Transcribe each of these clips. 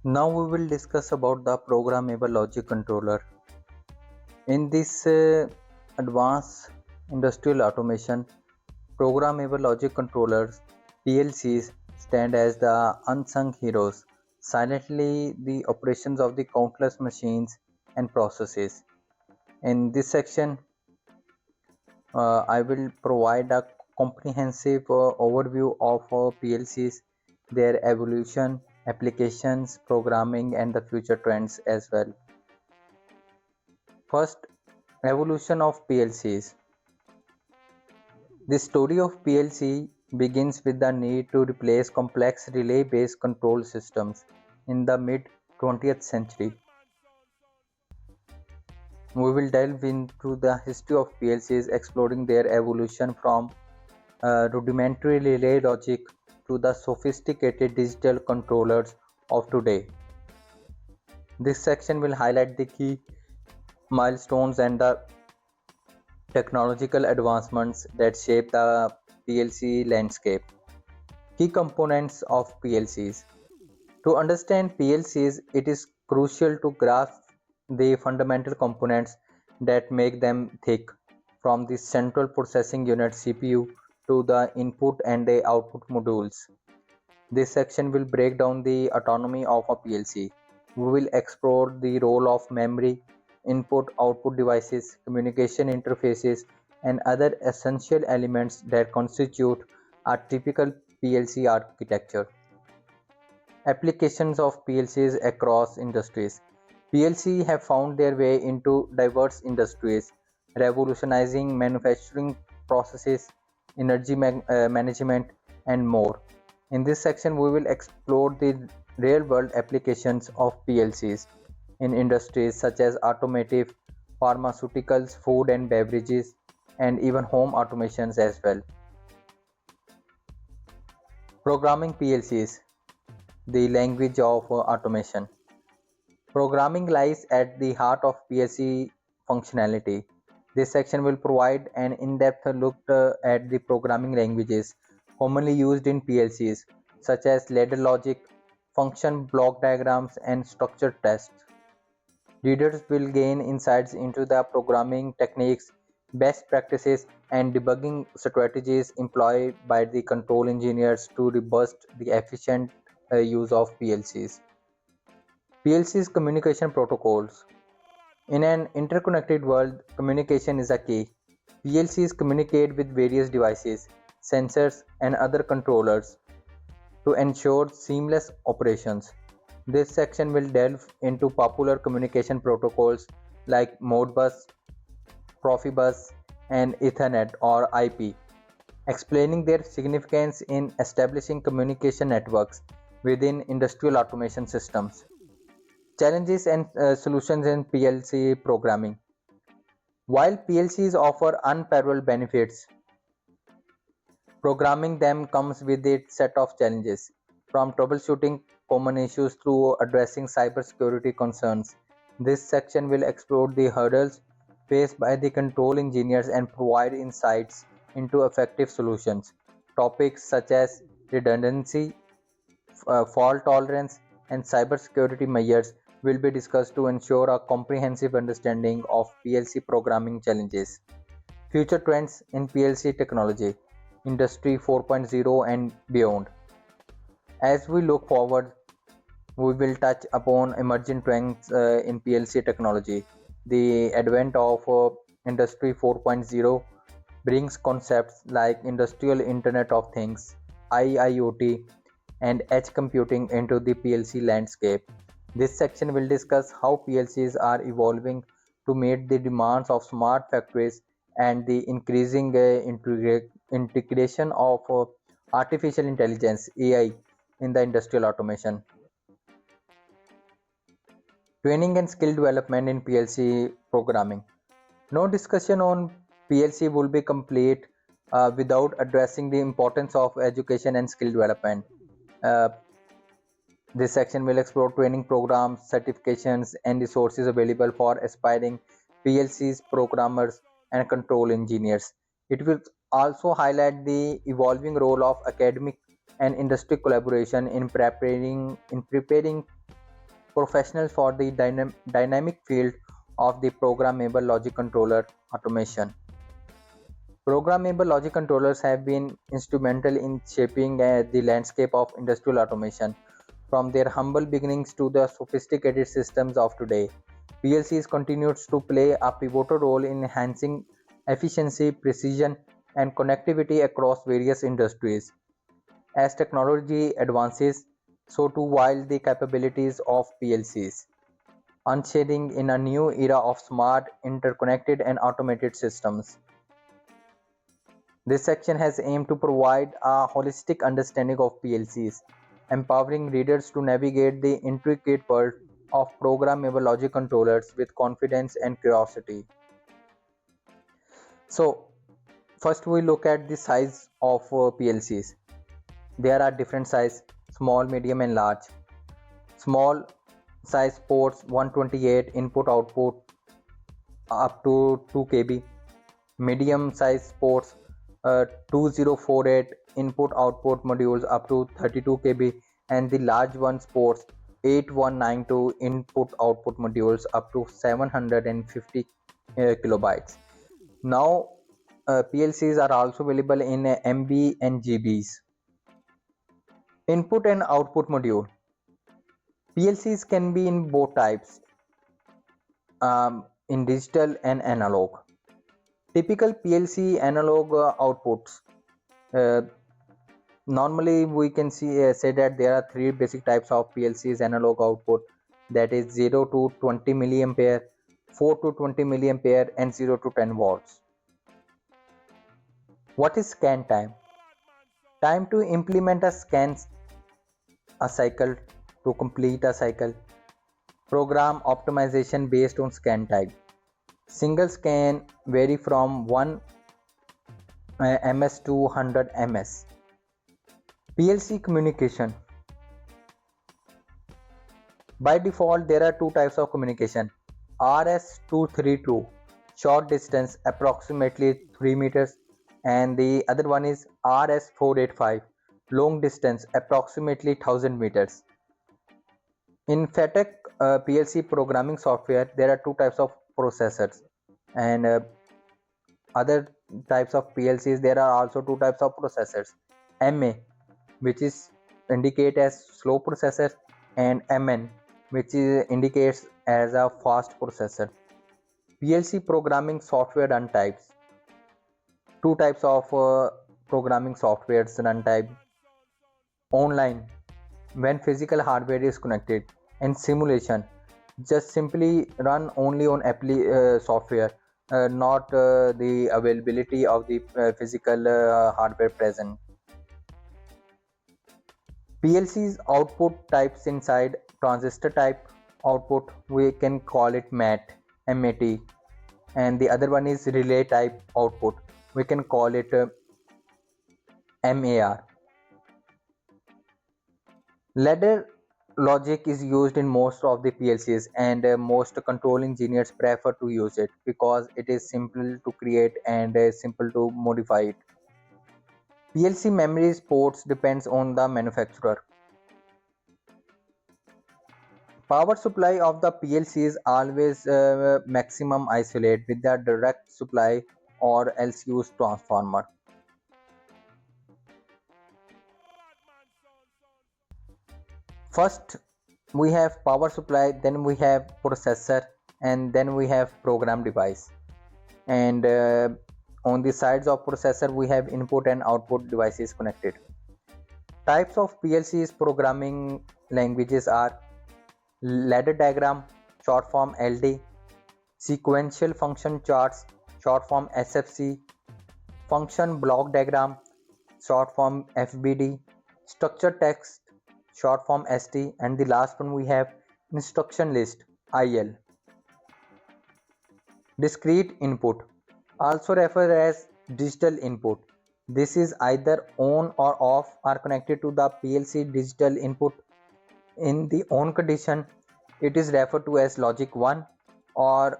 Now we will discuss about the Programmable Logic Controller. In this advanced industrial automation, Programmable Logic Controllers (PLCs) stand as the unsung heroes, silently the operations of the countless machines and processes. In this section, I will provide a comprehensive overview of PLCs, their evolution, applications, programming, and the future trends as well. First, evolution of PLCs. The story of PLC begins with the need to replace complex relay-based control systems in the mid-20th century. We will delve into the history of PLCs, exploring their evolution from rudimentary relay logic to the sophisticated digital controllers of today. This section will highlight the key milestones and the technological advancements that shape the PLC landscape. Key components of PLCs. To understand PLCs, it is crucial to grasp the fundamental components that make them tick, from the central processing unit CPU to the input and the output modules. This section will break down the autonomy of a PLC. We will explore the role of memory, input-output devices, communication interfaces, and other essential elements that constitute a typical PLC architecture. Applications of PLCs across industries. PLC have found their way into diverse industries, revolutionizing manufacturing processes, energy management, and more. In this section, we will explore the real-world applications of PLCs in industries such as automotive, pharmaceuticals, food and beverages, and even home automations as well. Programming PLCs, the language of automation. Programming lies at the heart of PLC functionality. This section will provide an in-depth look at the programming languages commonly used in PLCs, such as ladder logic, function block diagrams, and structured tests. Readers will gain insights into the programming techniques, best practices, and debugging strategies employed by the control engineers to robust the efficient use of PLCs. PLC's communication protocols. In an interconnected world, communication is a key. PLCs communicate with various devices, sensors, and other controllers to ensure seamless operations. This section will delve into popular communication protocols like Modbus, Profibus, and Ethernet or IP, explaining their significance in establishing communication networks within industrial automation systems. Challenges and solutions in PLC programming. While PLCs offer unparalleled benefits, programming them comes with its set of challenges, from troubleshooting common issues to addressing cybersecurity concerns. This section will explore the hurdles faced by the control engineers and provide insights into effective solutions. Topics such as redundancy, fault tolerance, and cybersecurity measures will be discussed to ensure a comprehensive understanding of PLC programming challenges. Future trends in PLC technology, Industry 4.0 and beyond. As we look forward, we will touch upon emerging trends in PLC technology. The advent of Industry 4.0 brings concepts like Industrial Internet of Things, IIoT, and edge computing into the PLC landscape. This section will discuss how PLCs are evolving to meet the demands of smart factories and the increasing integration of artificial intelligence (AI) in the industrial automation. Training and skill development in PLC programming. No discussion on PLC will be complete without addressing the importance of education and skill development. Uh, this section will explore training programs, certifications, and resources available for aspiring PLCs, programmers, and control engineers. It will also highlight the evolving role of academic and industry collaboration in preparing professionals for the dynamic field of the programmable logic controller automation. Programmable logic controllers have been instrumental in shaping the landscape of industrial automation. From their humble beginnings to the sophisticated systems of today, PLCs continues to play a pivotal role in enhancing efficiency, precision, and connectivity across various industries. As technology advances, so too will the capabilities of PLCs, ushering in a new era of smart, interconnected, and automated systems. This section has aimed to provide a holistic understanding of PLCs, empowering readers to navigate the intricate world of programmable logic controllers with confidence and curiosity. So, first we look at the size of PLCs. There are different size: small, medium, and large. Small size ports 128 input output up to 2 kb. Medium size ports 2048 input output modules up to 32 kb, and the large ones ports 8192 input output modules up to 750 kilobytes. Now PLCs are also available in MB and GBs. Input and output module. PLCs can be in both types, in digital and analog. Typical PLC analog outputs. Normally we can say that there are three basic types of PLCs analog output, that is 0 to 20 milliampere, 4 to 20 milliampere, and 0 to 10 volts. What is scan time? Time to implement a cycle, to complete a cycle. Program optimization based on scan type. Single scan vary from 1 ms to 100 ms. PLC communication. By default, there are two types of communication: RS232, short distance approximately 3 meters, and the other one is RS485, long distance approximately 1000 meters. In FATEC PLC programming software, there are two types of processors, and other types of PLCs there are also two types of processors: MA, which is indicate as slow processor, and MN, which indicates as a fast processor. PLC programming software run types. Two types of programming softwares run type: online, when physical hardware is connected, and simulation, just simply run only on software, not the availability of the physical hardware present. PLC's output types inside: transistor type output, we can call it MAT, and the other one is relay type output, we can call it MAR. Ladder logic is used in most of the PLCs, and most control engineers prefer to use it because it is simple to create and simple to modify it. PLC memory ports depends on the manufacturer. Power supply of the PLC is always maximum isolate with the direct supply or else use transformer. First we have power supply, then we have processor, and then we have program device, and on the sides of processor we have input and output devices connected. Types of PLCs programming languages are: ladder diagram, short form LD; sequential function charts, short form SFC; function block diagram, short form FBD; structure text, short form ST; and the last one we have instruction list, IL. Discrete input, also referred as digital input. This is either on or off, are connected to the PLC digital input. In the on condition, it is referred to as logic 1 or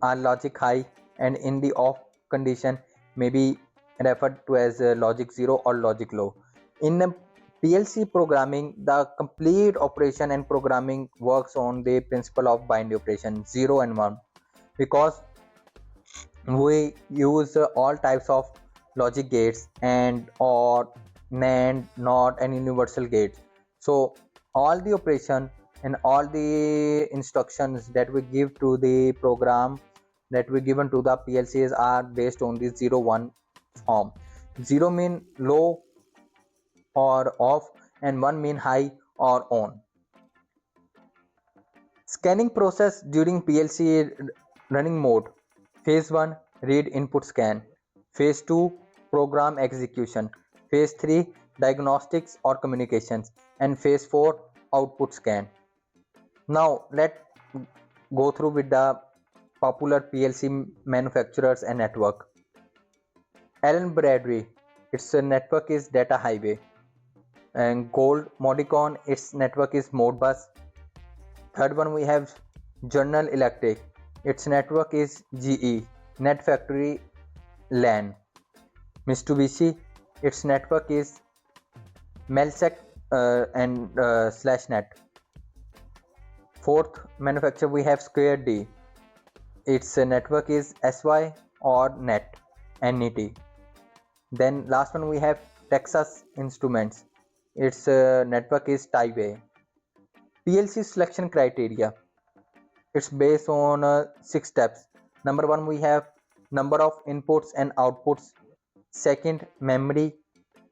a logic high, and in the off condition may be referred to as logic 0 or logic low. In PLC programming, the complete operation and programming works on the principle of binary operation 0 and 1, because we use all types of logic gates and or NAND, NOT and universal gates. So all the operation and all the instructions that we give to the program that we given to the PLCs are based on the 0 1 form. 0 mean low or off and 1 mean high or on. Scanning process during PLC running mode. Phase 1 read input scan. Phase 2 program execution. Phase 3 diagnostics or communications, and phase 4 output scan. Now let's go through with the popular PLC manufacturers and network. Allen Bradley, its network is Data Highway, and Gold Modicon, its network is Modbus. Third one we have General Electric, its network is GE, Net Factory LAN. Mitsubishi, its network is Melsec and /net. Fourth manufacturer we have Square D, its network is SY or NET. Then last one we have Texas Instruments, its network is Taiway. PLC selection criteria, it's based on 6 steps. Number 1 we have number of inputs and outputs. Second, memory.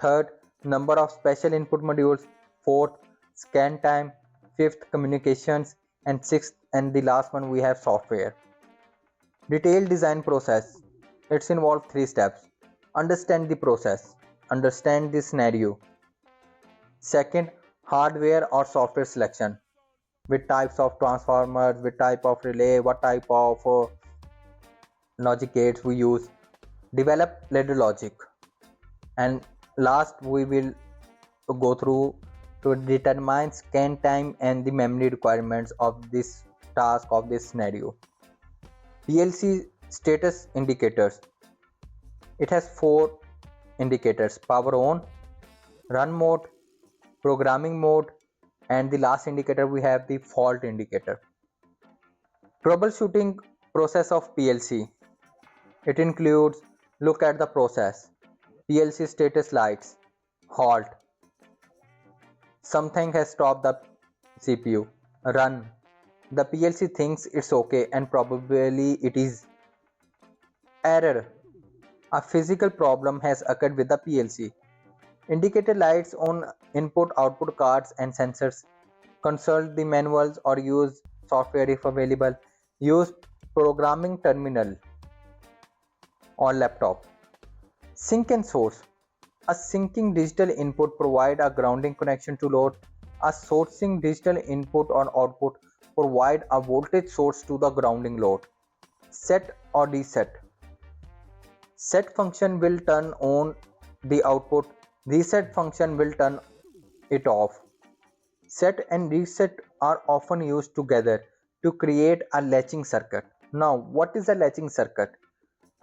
Third, number of special input modules. Fourth, scan time. Fifth, communications. And sixth and the last one we have software. Detailed design process, it's involved 3 steps. Understand the process, understand the scenario. Second, hardware or software selection, with types of transformers, with type of relay, what type of logic gates we use. Develop ladder logic, and last we will go through to determine scan time and the memory requirements of this task of this scenario. PLC status indicators, it has 4 indicators: power on, run mode, programming mode, and the last indicator we have the fault indicator. Troubleshooting process of PLC, it includes look at the process, PLC status lights, halt, something has stopped the CPU, run, the PLC thinks it's okay and probably it is. Error, a physical problem has occurred with the PLC. Indicator lights on input output cards and sensors. Consult the manuals or use software if available. Use programming terminal or laptop. Sync and source, a syncing digital input provide a grounding connection to load. A sourcing digital input or output provide a voltage source to the grounding load. Set or reset, set function will turn on the output, reset function will turn it off. Set and reset are often used together to create a latching circuit. Now, what is a latching circuit?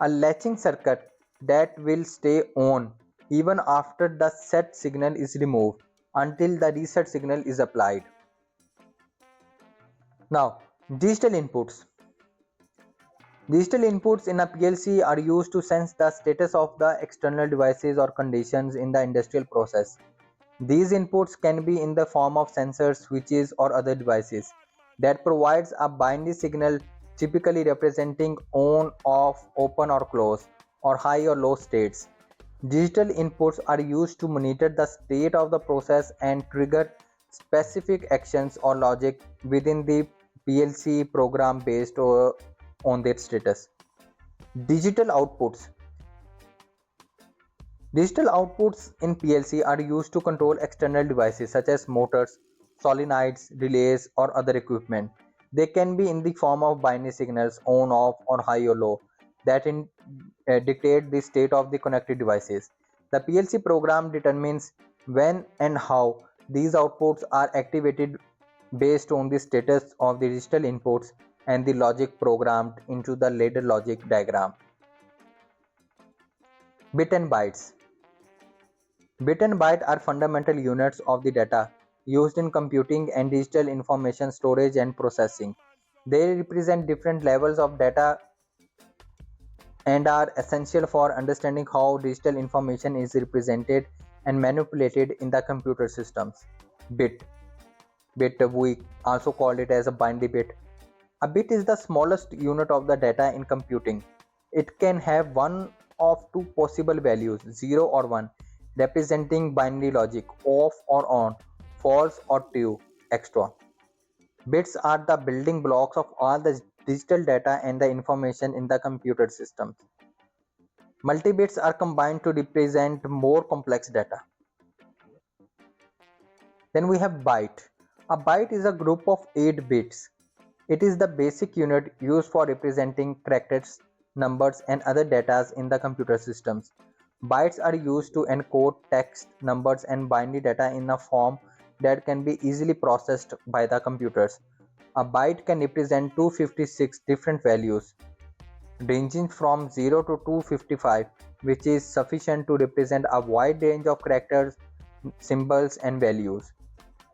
A latching circuit that will stay on even after the set signal is removed until the reset signal is applied. Now, digital inputs. Digital inputs in a PLC are used to sense the status of the external devices or conditions in the industrial process. These inputs can be in the form of sensors, switches, or other devices that provides a binary signal, typically representing on, off, open or close, or high or low states. Digital inputs are used to monitor the state of the process and trigger specific actions or logic within the PLC program based on their status. Digital outputs. Digital outputs in PLC are used to control external devices such as motors, solenoids, relays, or other equipment. They can be in the form of binary signals on, off, or high or low that dictate the state of the connected devices. The PLC program determines when and how these outputs are activated based on the status of the digital inputs and the logic programmed into the ladder logic diagram. Bit and bytes. Bit and byte are fundamental units of the data used in computing and digital information storage and processing. They represent different levels of data and are essential for understanding how digital information is represented and manipulated in the computer systems. Bit. We also call it as a binary bit. A bit is the smallest unit of the data in computing. It can have one of two possible values, 0 or 1, representing binary logic, off or on, false or true, extra. Bits are the building blocks of all the digital data and the information in the computer systems. Multibits are combined to represent more complex data. Then we have byte. A byte is a group of 8 bits. It is the basic unit used for representing characters, numbers, and other data in the computer systems. Bytes are used to encode text, numbers, and binary data in a form that can be easily processed by the computers. A byte can represent 256 different values, ranging from 0 to 255, which is sufficient to represent a wide range of characters, symbols, and values.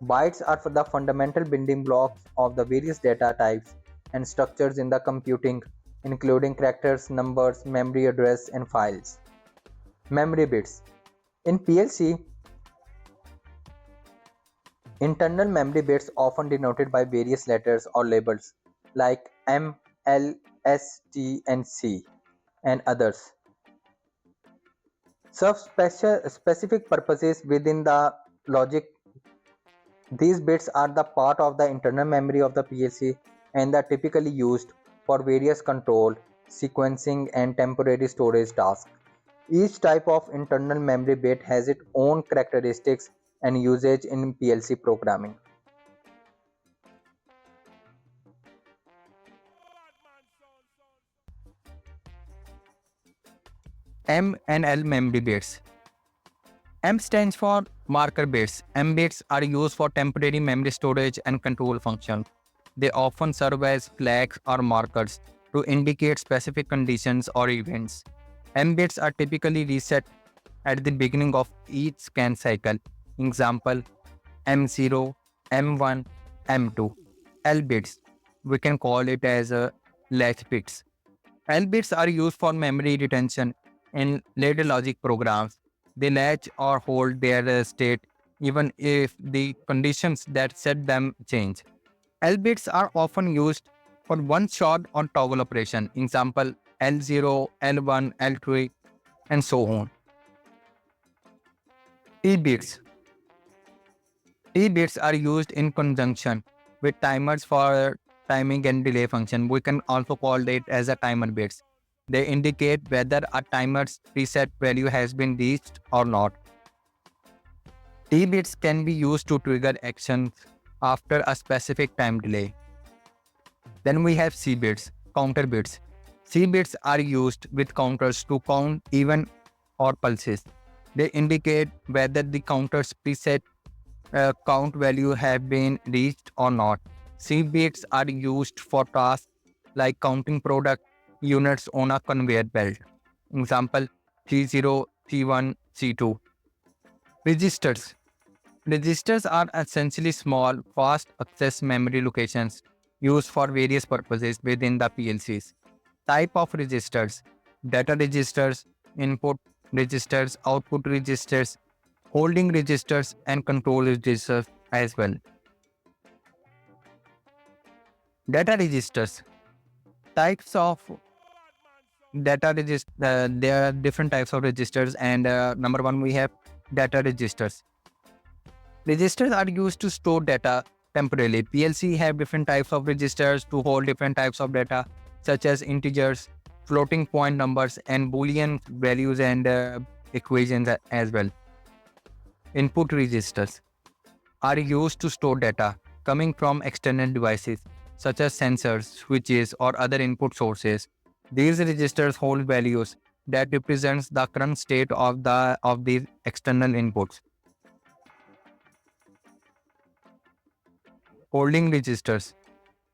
Bytes are the fundamental building blocks of the various data types and structures in the computing, including characters, numbers, memory address, and files. Memory bits. In PLC, internal memory bits, often denoted by various letters or labels like M, L, S, T, and C, and others, serve specific purposes within the logic. These bits are the part of the internal memory of the PLC and are typically used for various control, sequencing, and temporary storage tasks. Each type of internal memory bit has its own characteristics and usage in PLC programming. M and L memory bits. M stands for marker bits. M bits are used for temporary memory storage and control functions. They often serve as flags or markers to indicate specific conditions or events. M bits are typically reset at the beginning of each scan cycle. Example, M0, M1, M2. L bits, we can call it as latch bits. L bits are used for memory retention in later logic programs. They latch or hold their state even if the conditions that set them change. L bits are often used for one shot or toggle operation. Example, L0, L1, L3, and so on. T bits. T bits are used in conjunction with timers for timing and delay function. We can also call it as a timer bits. They indicate whether a timer's preset value has been reached or not. T bits can be used to trigger actions after a specific time delay. Then we have C bits, counter bits. C bits are used with counters to count even or pulses. They indicate whether the counter's preset count value have been reached or not. C bits are used for tasks like counting product units on a conveyor belt. Example, C0, C1, C2. Registers. Registers are essentially small, fast access memory locations used for various purposes within the PLCs. Type of registers: data registers, input registers, output registers, holding registers, and control registers as well. Data registers. Types of data registers. There are different types of registers, and number one, we have data registers. Registers are used to store data temporarily. PLC have different types of registers to hold different types of data, such as integers, floating point numbers, and Boolean values and equations as well. Input registers are used to store data coming from external devices, such as sensors, switches, or other input sources. These registers hold values that represents the current state of these external inputs. Holding registers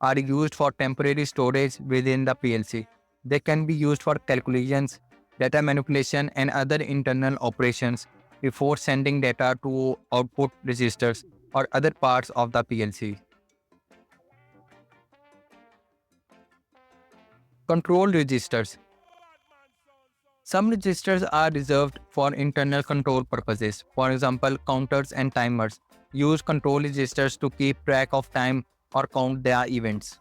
are used for temporary storage within the PLC. They can be used for calculations, data manipulation, and other internal operations before sending data to output registers or other parts of the PLC. Control registers. Some registers are reserved for internal control purposes. For example, counters and timers use control registers to keep track of time or count their events.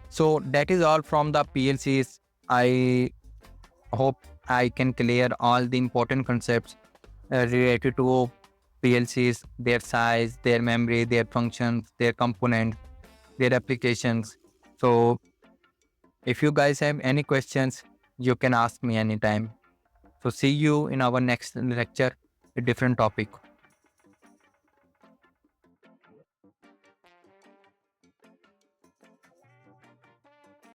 So that is all from the PLCs. I hope I can clear all the important concepts related to PLCs, their size, their memory, their functions, their components, their applications. So if you guys have any questions, you can ask me anytime. So see you in our next lecture, a different topic.